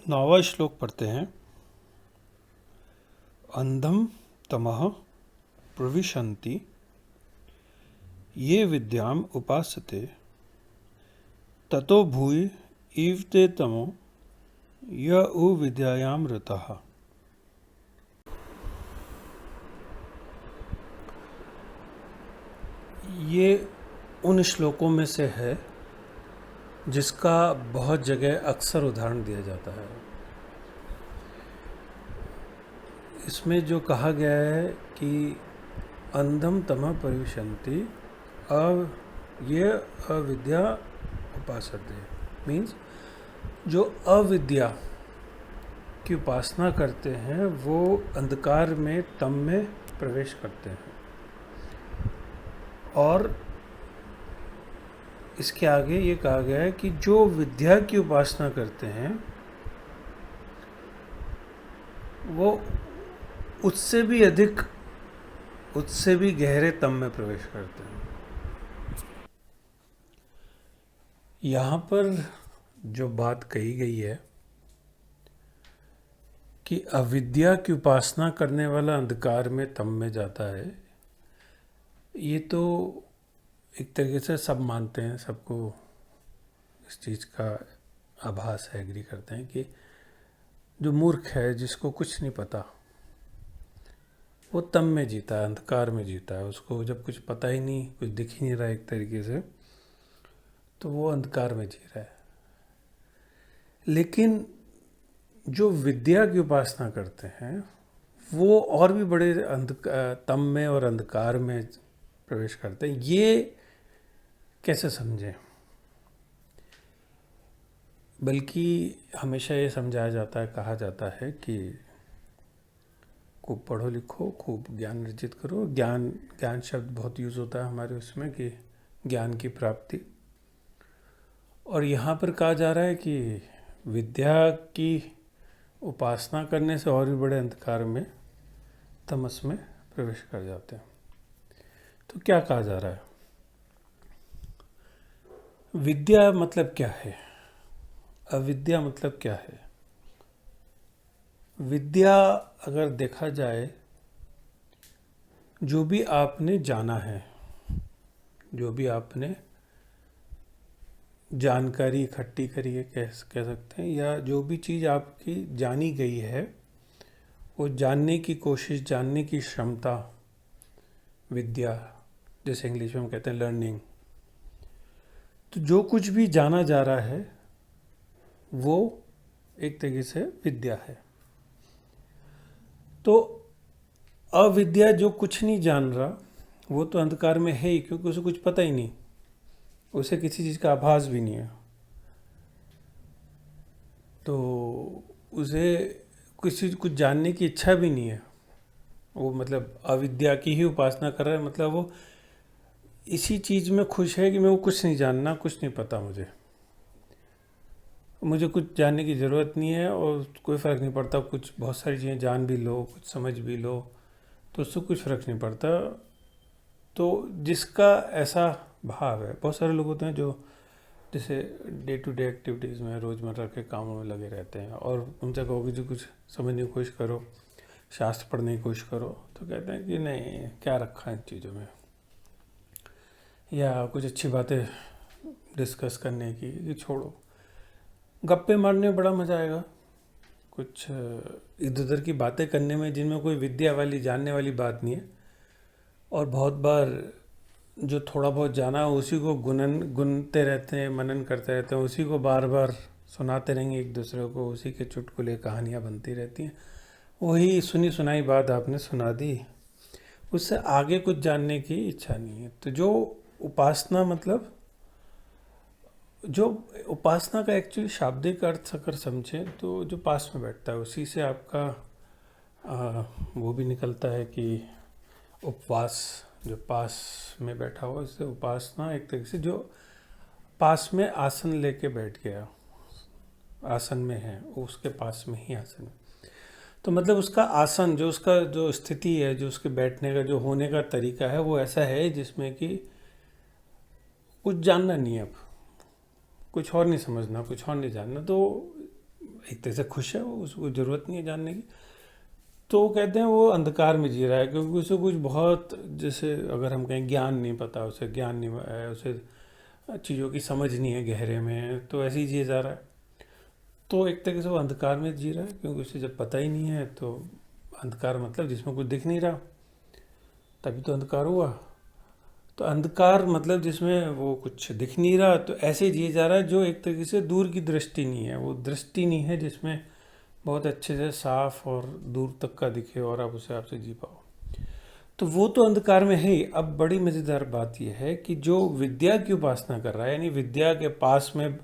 9वां श्लोक पढ़ते हैं। अंधम तमः प्रविशन्ति ये विद्याम उपासते ततो भूय इव ते तमो य उ विद्यायाम रतः। ये उन श्लोकों में से है जिसका बहुत जगह अक्सर उदाहरण दिया जाता है। इसमें जो कहा गया है कि अंधम तमः परिविशन्ति ये अविद्या उपासते मीन्स जो अविद्या की उपासना करते हैं वो अंधकार में तम में प्रवेश करते हैं। और इसके आगे ये कहा गया है कि जो विद्या की उपासना करते हैं वो उससे भी अधिक, उससे भी गहरे तम में प्रवेश करते हैं। यहाँ पर जो बात कही गई है कि अविद्या की उपासना करने वाला अंधकार में तम में जाता है, ये तो एक तरीके से सब मानते हैं, सबको इस चीज़ का आभास है, एग्री करते हैं कि जो मूर्ख है, जिसको कुछ नहीं पता, वो तम में जीता है, अंधकार में जीता है। उसको जब कुछ पता ही नहीं, कुछ दिख ही नहीं रहा एक तरीके से, तो वो अंधकार में जी रहा है। लेकिन जो विद्या की उपासना करते हैं वो और भी बड़े तम में और अंधकार में प्रवेश करते हैं। ये कैसे समझें? बल्कि हमेशा ये समझाया जाता है, कहा जाता है कि खूब पढ़ो लिखो, खूब ज्ञान अर्जित करो। ज्ञान शब्द बहुत यूज़ होता है हमारे उसमें कि ज्ञान की प्राप्ति। और यहाँ पर कहा जा रहा है कि विद्या की उपासना करने से और भी बड़े अंधकार में, तमस में प्रवेश कर जाते हैं। तो क्या कहा जा रहा है? विद्या मतलब क्या है? अविद्या मतलब क्या है? विद्या अगर देखा जाए, जो भी आपने जाना है, जो भी आपने जानकारी इकट्ठी करी है, कह सकते हैं, या जो भी चीज़ आपकी जानी गई है, वो जानने की कोशिश, जानने की क्षमता, विद्या, जैसे इंग्लिश में हम कहते हैं लर्निंग। तो जो कुछ भी जाना जा रहा है वो एक तरीके से विद्या है। तो अविद्या जो कुछ नहीं जान रहा वो तो अंधकार में है ही, क्योंकि उसे कुछ पता ही नहीं, उसे किसी चीज़ का आभास भी नहीं है। तो उसे कुछ जानने की इच्छा भी नहीं है। वो मतलब अविद्या की ही उपासना कर रहा है, मतलब वो इसी चीज़ में खुश है कि मैं वो कुछ नहीं जानना, कुछ नहीं पता, मुझे कुछ जानने की ज़रूरत नहीं है और कोई फ़र्क नहीं पड़ता। कुछ बहुत सारी चीज़ें जान भी लो, कुछ समझ भी लो, तो उससे कुछ फ़र्क नहीं पड़ता। तो जिसका ऐसा भाव है, बहुत सारे लोग होते हैं जो जैसे डे टू डे एक्टिविटीज़ में, रोज़मर्रा के कामों में लगे रहते हैं, और उनसे कहोगे जो कुछ समझने की कोशिश करो, शास्त्र पढ़ने की कोशिश करो, तो कहते हैं कि नहीं, क्या रखा है इन चीज़ों में, या कुछ अच्छी बातें डिस्कस करने की कि छोड़ो, गप्पे मारने में बड़ा मज़ा आएगा, कुछ इधर उधर की बातें करने में जिनमें कोई विद्या वाली, जानने वाली बात नहीं है। और बहुत बार जो थोड़ा बहुत जाना है उसी को गुनते रहते हैं, मनन करते रहते हैं, उसी को बार बार सुनाते रहेंगे एक दूसरे को, उसी के चुटकुले कहानियाँ बनती रहती हैं। वही सुनी सुनाई बात आपने सुना दी, उससे आगे कुछ जानने की इच्छा नहीं है। तो जो उपासना, मतलब जो उपासना का एक्चुअली शाब्दिक अर्थ अगर समझें तो जो पास में बैठता है उसी से आपका वो भी निकलता है कि उपवास, जो पास में बैठा हुआ, इससे उपासना एक तरीके से जो पास में आसन लेके बैठ गया, आसन में है, उसके पास में ही आसन है, तो मतलब उसका आसन, जो उसका जो स्थिति है, जो उसके बैठने का, जो होने का तरीका है, वो ऐसा है जिसमें कि कुछ जानना नहीं है, अब कुछ और नहीं समझना, कुछ और नहीं जानना। तो एक तरह से खुश है, वो उसको ज़रूरत नहीं है जानने की। तो वो कहते हैं वो अंधकार में जी रहा है, क्योंकि उसे कुछ बहुत, जैसे अगर हम कहें ज्ञान नहीं पता, उसे ज्ञान नहीं है, उसे चीज़ों की समझ नहीं है गहरे में, तो ऐसे ही जिए जा रहा है। तो एक तरीके से वो अंधकार में जी रहा है, क्योंकि उसे जब पता ही नहीं है, तो अंधकार मतलब जिसमें कुछ दिख नहीं रहा, तभी तो अंधकार हुआ। तो अंधकार मतलब जिसमें वो कुछ दिख नहीं रहा, तो ऐसे जिए जा रहा है जो एक तरीके से दूर की दृष्टि नहीं है, वो दृष्टि नहीं है जिसमें बहुत अच्छे से साफ और दूर तक का दिखे और आप उसे आपसे जी पाओ। तो वो तो अंधकार में है ही। अब बड़ी मज़ेदार बात यह है कि जो विद्या की उपासना कर रहा है, यानी विद्या के पास में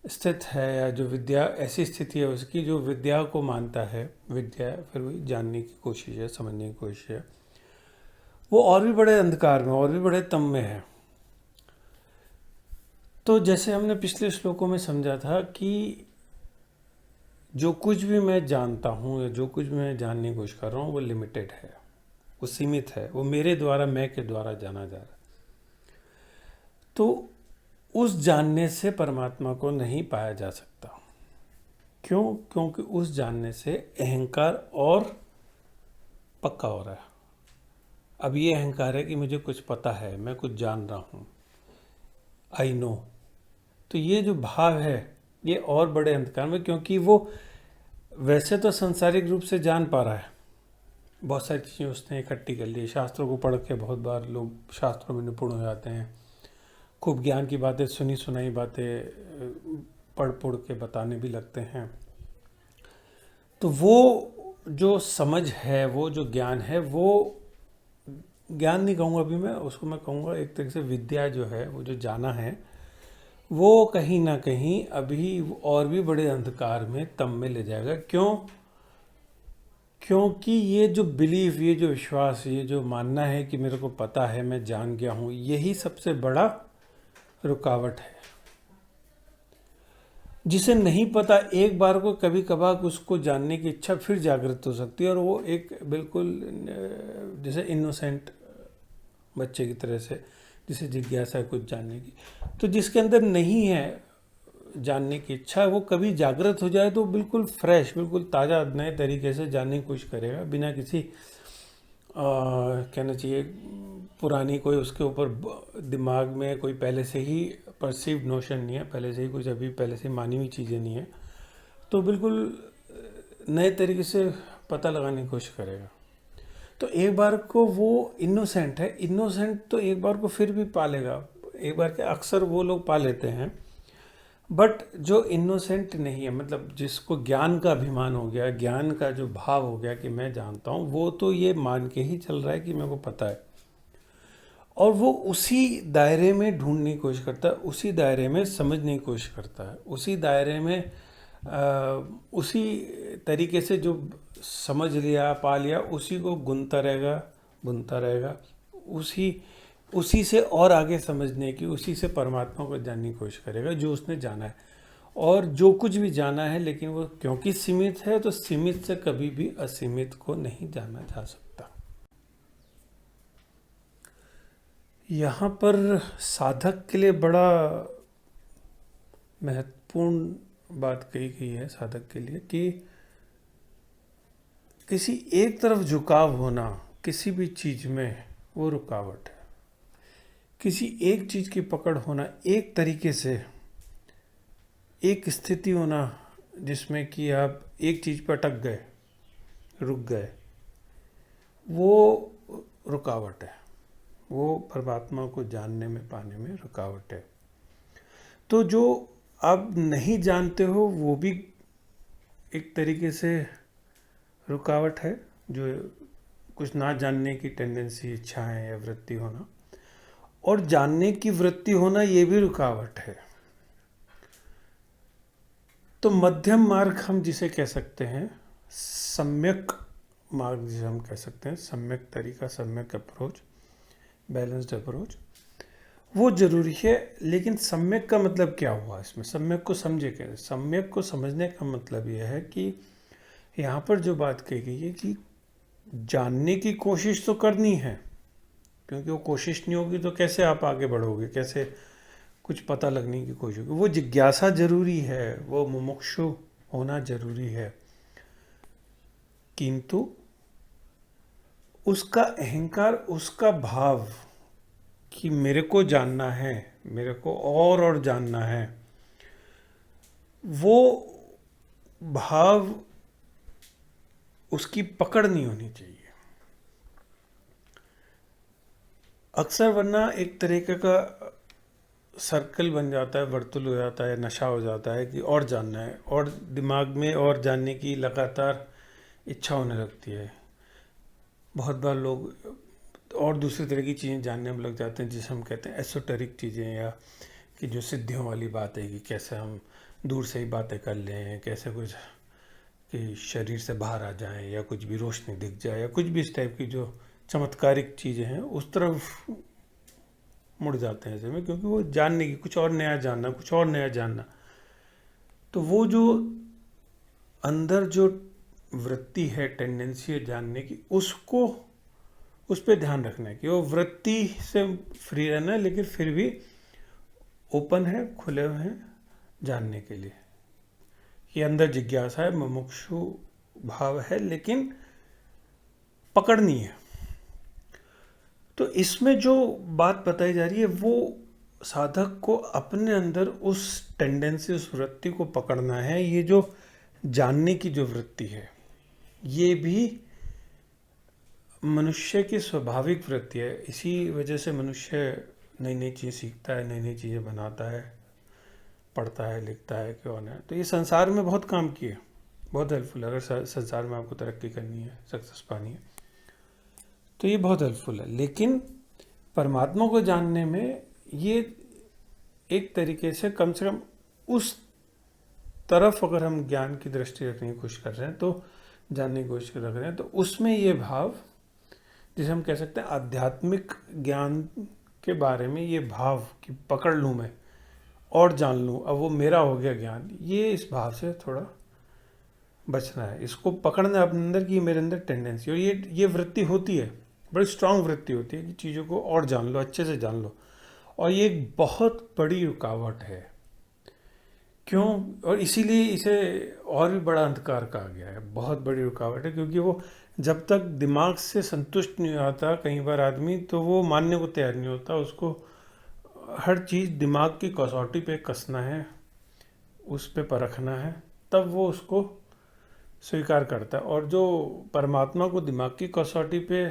स्थित है, या जो विद्या ऐसी स्थिति है उसकी जो विद्या को मानता है, विद्या फिर वही जानने की कोशिश है, समझने की कोशिश है, वो और भी बड़े अंधकार में, और भी बड़े तम में है। तो जैसे हमने पिछले श्लोकों में समझा था कि जो कुछ भी मैं जानता हूँ या जो कुछ भी मैं जानने की कोशिश कर रहा हूँ वो लिमिटेड है, वो सीमित है, वो मेरे द्वारा, मैं के द्वारा जाना जा रहा है। तो उस जानने से परमात्मा को नहीं पाया जा सकता। क्यों? क्योंकि उस जानने से अहंकार और पक्का हो रहा है। अब ये अहंकार है कि मुझे कुछ पता है, मैं कुछ जान रहा हूँ, आई नो। तो ये जो भाव है ये और बड़े अंधकार में, क्योंकि वो वैसे तो सांसारिक रूप से जान पा रहा है, बहुत सारी चीज़ें उसने इकट्ठी कर ली, शास्त्रों को पढ़ के बहुत बार लोग शास्त्रों में निपुण हो जाते हैं, खूब ज्ञान की बातें, सुनी सुनाई बातें पढ़ के बताने भी लगते हैं। तो वो जो समझ है, वो जो ज्ञान है, वो ज्ञान नहीं कहूँगा अभी मैं उसको, मैं कहूँगा एक तरीके से विद्या जो है, वो जो जाना है, वो कहीं ना कहीं अभी और भी बड़े अंधकार में तम में ले जाएगा। क्यों? क्योंकि ये जो बिलीफ, ये जो विश्वास, ये जो मानना है कि मेरे को पता है, मैं जान गया हूँ, यही सबसे बड़ा रुकावट है। जिसे नहीं पता, एक बार को कभी कभार उसको जानने की इच्छा फिर जागृत हो सकती है, और वो एक बिल्कुल जैसे इनोसेंट बच्चे की तरह से, जिसे जिज्ञासा है कुछ जानने की, तो जिसके अंदर नहीं है जानने की इच्छा, वो कभी जागृत हो जाए तो बिल्कुल फ्रेश, बिल्कुल ताज़ा नए तरीके से जानने की कोशिश करेगा, बिना किसी कहना चाहिए पुरानी कोई उसके ऊपर दिमाग में कोई पहले से ही परसीव्ड नोशन नहीं है, पहले से ही कुछ अभी पहले से मानी हुई चीज़ें नहीं है, तो बिल्कुल नए तरीके से पता लगाने की कोशिश करेगा। तो एक बार को वो इनोसेंट है, इनोसेंट तो एक बार को फिर भी पालेगा, एक बार के अक्सर वो लोग पा लेते हैं। बट जो इनोसेंट नहीं है, मतलब जिसको ज्ञान का अभिमान हो गया, ज्ञान का जो भाव हो गया कि मैं जानता हूँ, वो तो ये मान के ही चल रहा है कि मेरे को पता है, और वो उसी दायरे में ढूंढने की कोशिश करता है, उसी दायरे में समझने की कोशिश करता है, उसी दायरे में उसी तरीके से जो समझ लिया, पा लिया, उसी को बुनता रहेगा, उसी से और आगे समझने की, उसी से परमात्मा को जानने की कोशिश करेगा जो उसने जाना है। और जो कुछ भी जाना है, लेकिन वो क्योंकि सीमित है, तो सीमित से कभी भी असीमित को नहीं जाना जा सकता। यहाँ पर साधक के लिए बड़ा महत्वपूर्ण बात कही गई है साधक के लिए, कि किसी एक तरफ झुकाव होना किसी भी चीज़ में वो रुकावट है। किसी एक चीज़ की पकड़ होना, एक तरीके से एक स्थिति होना जिसमें कि आप एक चीज़ पर अटक गए, रुक गए, वो रुकावट है, वो परमात्मा को जानने में, पाने में रुकावट है। तो जो आप नहीं जानते हो वो भी एक तरीके से रुकावट है, जो कुछ ना जानने की टेंडेंसी, इच्छाएं या वृत्ति होना, और जानने की वृत्ति होना ये भी रुकावट है। तो मध्यम मार्ग हम जिसे कह सकते हैं, सम्यक मार्ग जिसे हम कह सकते हैं, सम्यक तरीका, सम्यक अप्रोच, बैलेंस्ड अप्रोच, वो जरूरी है। लेकिन सम्यक का मतलब क्या हुआ इसमें? सम्यक को समझे कैसे? सम्यक को समझने का मतलब यह है कि यहाँ पर जो बात कही गई है कि जानने की कोशिश तो करनी है, क्योंकि वो कोशिश नहीं होगी तो कैसे आप आगे बढ़ोगे, कैसे कुछ पता लगने की कोशिश होगी। वो जिज्ञासा जरूरी है, वो मुमुक्षु होना जरूरी है, किंतु उसका अहंकार, उसका भाव कि मेरे को जानना है, मेरे को और जानना है, वो भाव, उसकी पकड़ नहीं होनी चाहिए। अक्सर वरना एक तरीके का सर्कल बन जाता है, वर्तुल हो जाता है, नशा हो जाता है कि और जानना है, और दिमाग में और जानने की लगातार इच्छा होने लगती है। बहुत बार लोग और दूसरी तरह की चीज़ें जानने में लग जाते हैं, जिसे हम कहते हैं एसोटेरिक चीज़ें, या कि जो सिद्धियों वाली बात है कि कैसे हम दूर से ही बातें कर लें, कैसे कुछ कि शरीर से बाहर आ जाएं, या कुछ भी रोशनी दिख जाए, या कुछ भी इस टाइप की जो चमत्कारिक चीज़ें हैं उस तरफ मुड़ जाते हैं ऐसे में, क्योंकि वो जानने की, कुछ और नया जानना, कुछ और नया जानना। तो वो जो अंदर जो वृत्ति है, टेंडेंसी है जानने की, उसको, उस पर ध्यान रखना है कि वो वृत्ति से फ्री रहना है, लेकिन फिर भी ओपन है, खुले हुए हैं जानने के लिए। ये अंदर जिज्ञासा है, मुमुक्षु भाव है, लेकिन पकड़ नहीं है। तो इसमें जो बात बताई जा रही है वो साधक को अपने अंदर उस टेंडेंसी, उस वृत्ति को पकड़ना है। ये जो जानने की जो वृत्ति है, ये भी मनुष्य की स्वाभाविक वृत्ति है। इसी वजह से मनुष्य नई नई चीज़ सीखता है, नई नई चीज़ें बनाता है, पढ़ता है, लिखता है, क्यों ना। तो ये संसार में बहुत काम किए, बहुत हेल्पफुल है। अगर संसार में आपको तरक्की करनी है, सक्सेस पानी है, तो ये बहुत हेल्पफुल है। लेकिन परमात्मा को जानने में ये एक तरीके से कम उस तरफ अगर हम ज्ञान की दृष्टि रखने की कोशिश कर रहे हैं, तो जानने की कोशिश कर रहे हैं, तो उसमें ये भाव, जिसे हम कह सकते हैं आध्यात्मिक ज्ञान के बारे में ये भाव कि पकड़ लूँ मैं और जान लूँ, अब वो मेरा हो गया ज्ञान, ये इस भाव से थोड़ा बचना है। इसको पकड़ना अपने अंदर की मेरे अंदर टेंडेंसी, और ये वृत्ति होती है, बड़ी स्ट्रांग वृत्ति होती है कि चीज़ों को और जान लो, अच्छे से जान लो। और ये एक बहुत बड़ी रुकावट है। क्यों? और इसीलिए इसे और भी बड़ा अंधकार कहा गया है। बहुत बड़ी रुकावट है, क्योंकि वो जब तक दिमाग से संतुष्ट नहीं आता कई बार आदमी, तो वो मानने को तैयार नहीं होता। उसको हर चीज़ दिमाग की कसौटी पे कसना है, उस पे परखना है, तब वो उसको स्वीकार करता है। और जो परमात्मा को दिमाग की कसौटी पे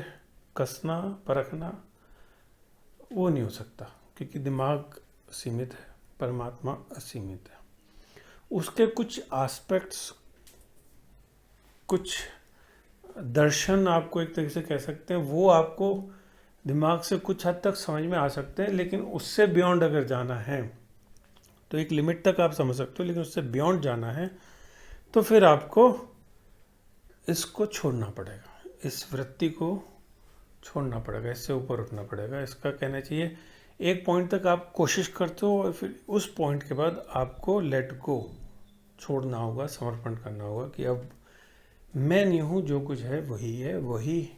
कसना, परखना, वो नहीं हो सकता, क्योंकि दिमाग सीमित है, परमात्मा असीमित है। उसके कुछ एस्पेक्ट्स, कुछ दर्शन आपको एक तरीके से कह सकते हैं, वो आपको दिमाग से कुछ हद तक समझ में आ सकते हैं, लेकिन उससे बियॉन्ड अगर जाना है तो एक लिमिट तक आप समझ सकते हो, लेकिन उससे बियॉन्ड जाना है तो फिर आपको इसको छोड़ना पड़ेगा, इस वृत्ति को छोड़ना पड़ेगा, इससे ऊपर उठना पड़ेगा। इसका कहना चाहिए एक पॉइंट तक आप कोशिश करते हो, और फिर उस पॉइंट के बाद आपको लेट गो, छोड़ना होगा, समर्पण करना होगा कि अब मैं नहीं हूँ, जो कुछ है वही है, वही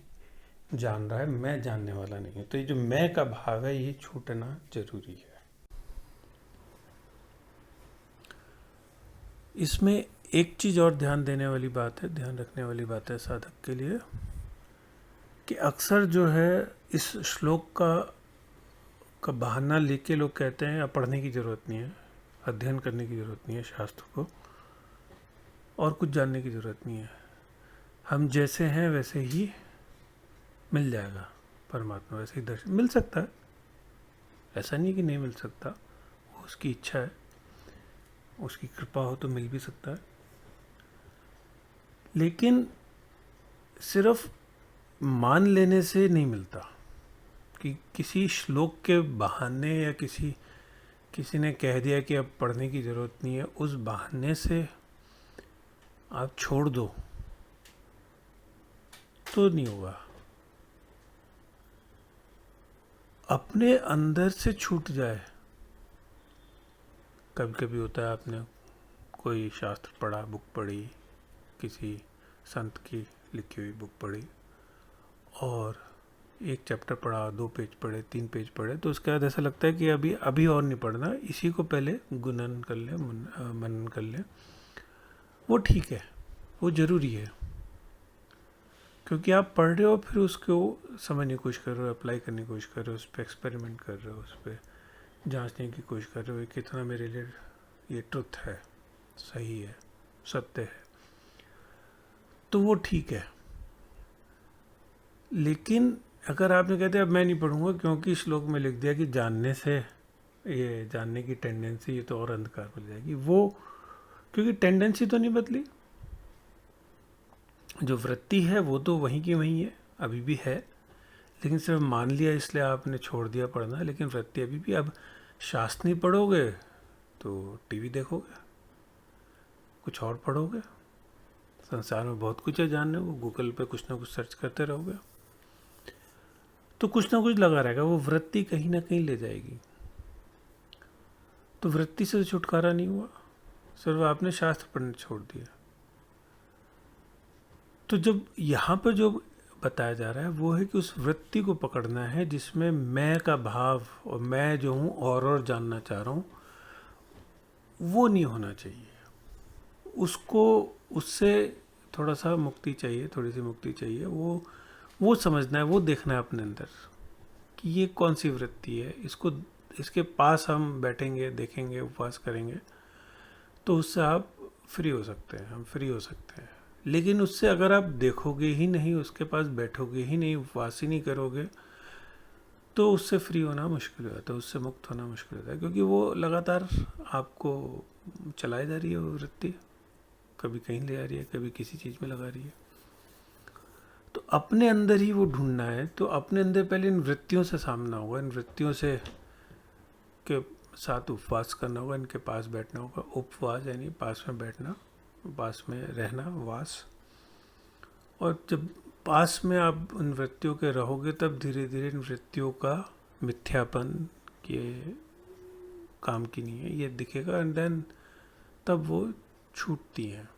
जान रहा है, मैं जानने वाला नहीं हूँ। तो ये जो मैं का भाव है, ये छूटना जरूरी है। इसमें एक चीज़ और ध्यान देने वाली बात है, ध्यान रखने वाली बात है साधक के लिए, कि अक्सर जो है इस श्लोक का बहाना लेके लोग कहते हैं अब पढ़ने की ज़रूरत नहीं है, अध्ययन करने की ज़रूरत नहीं है शास्त्र को, और कुछ जानने की ज़रूरत नहीं है, हम जैसे हैं वैसे ही मिल जाएगा परमात्मा, वैसे ही दर्शन मिल सकता है, ऐसा नहीं कि नहीं मिल सकता, वो उसकी इच्छा है, उसकी कृपा हो तो मिल भी सकता है। लेकिन सिर्फ मान लेने से नहीं मिलता, कि किसी श्लोक के बहाने या किसी ने कह दिया कि अब पढ़ने की ज़रूरत नहीं है, उस बहाने से आप छोड़ दो तो नहीं होगा। अपने अंदर से छूट जाए। कभी कभी होता है, आपने कोई शास्त्र पढ़ा, बुक पढ़ी, किसी संत की लिखी हुई बुक पढ़ी, और एक चैप्टर पढ़ा, 2 पेज पढ़े, 3 पेज पढ़े, तो उसके बाद ऐसा लगता है कि अभी और नहीं पढ़ना, इसी को पहले गुणन कर ले, मनन कर ले, वो ठीक है, वो ज़रूरी है, क्योंकि आप पढ़ रहे हो फिर उसको समझने की कोशिश कर रहे हो, अप्लाई करने की कोशिश कर रहे हो, उस पर एक्सपेरिमेंट कर रहे हो, उस पर जांचने की कोशिश कर रहे हो कितना मेरे लिए ये ट्रुथ है, सही है, सत्य है, तो वो ठीक है। लेकिन अगर आपने कहते अब मैं नहीं पढ़ूंगा क्योंकि श्लोक में लिख दिया कि जानने से, ये जानने की टेंडेंसी ये तो और अंधकार बन जाएगी, वो क्योंकि टेंडेंसी तो नहीं बदली, जो वृत्ति है वो तो वहीं की वहीं है, अभी भी है, लेकिन सिर्फ मान लिया इसलिए आपने छोड़ दिया पढ़ना, लेकिन वृत्ति अभी भी। अब शास्त्र नहीं पढ़ोगे तो टीवी देखोगे, कुछ और पढ़ोगे, संसार में बहुत कुछ है जानने को, गूगल पे कुछ ना कुछ सर्च करते रहोगे, तो कुछ ना कुछ लगा रहेगा, वो वृत्ति कहीं ना कहीं ले जाएगी। तो वृत्ति से तो छुटकारा नहीं हुआ, सिर्फ आपने शास्त्र पढ़ने छोड़ दिया। तो जब यहाँ पर जो बताया जा रहा है वो है कि उस वृत्ति को पकड़ना है जिसमें मैं का भाव और मैं जो हूँ और जानना चाह रहा हूँ, वो नहीं होना चाहिए। उसको, उससे थोड़ा सा मुक्ति चाहिए, थोड़ी सी मुक्ति चाहिए। वो समझना है, वो देखना है अपने अंदर कि ये कौन सी वृत्ति है, इसको, इसके पास हम बैठेंगे, देखेंगे, उपवास करेंगे तो उससे आप फ्री हो सकते हैं, हम फ्री हो सकते हैं। लेकिन उससे अगर आप देखोगे ही नहीं, उसके पास बैठोगे ही नहीं, उपवास ही नहीं करोगे, तो उससे फ्री होना मुश्किल हो जाता है, उससे मुक्त होना मुश्किल होता है, क्योंकि वो लगातार आपको चलाई जा रही है वो वृत्ति, कभी कहीं ले जा रही है, कभी किसी चीज़ में लगा रही है। तो अपने अंदर ही वो ढूंढना है, तो अपने अंदर पहले इन वृत्तियों से सामना होगा, इन वृत्तियों से के साथ उपवास करना होगा, इनके पास बैठना होगा। उपवास यानी पास में बैठना, पास में रहना, वास। और जब पास में आप उन वृत्तियों के रहोगे तब धीरे धीरे इन वृत्तियों का मिथ्यापन, ये काम की नहीं है, ये दिखेगा, एंड देन तब वो छूटती हैं।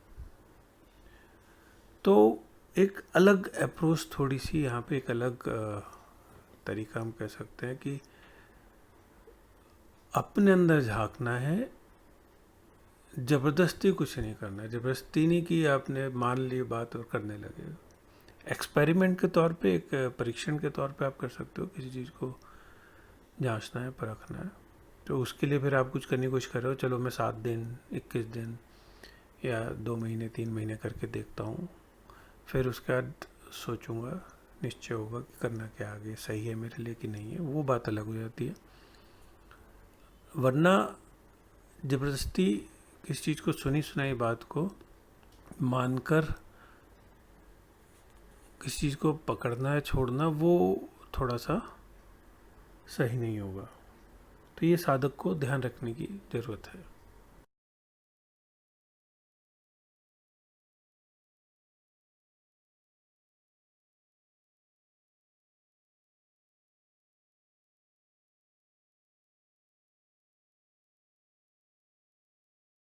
तो एक अलग अप्रोच, थोड़ी सी यहाँ पे एक अलग तरीका हम कह सकते हैं कि अपने अंदर झांकना है, ज़बरदस्ती कुछ नहीं करना है। ज़बरदस्ती नहीं कि आपने मान ली बात और करने लगे। एक्सपेरिमेंट के तौर पे, एक परीक्षण के तौर पे आप कर सकते हो, किसी चीज़ को जांचना है, परखना है, तो उसके लिए फिर आप कुछ करने की कोशिश कर रहे हो, चलो मैं 7 दिन, 21 दिन या 2 महीने, 3 महीने करके देखता हूँ, फिर उसके बाद सोचूंगा, निश्चय होगा कि करना क्या आगे, सही है मेरे लिए कि नहीं है, वो बात अलग हो जाती है। वरना ज़बरदस्ती किसी चीज़ को, सुनी सुनाई बात को मानकर किसी चीज़ को पकड़ना है, छोड़ना, वो थोड़ा सा सही नहीं होगा। तो ये साधक को ध्यान रखने की ज़रूरत है।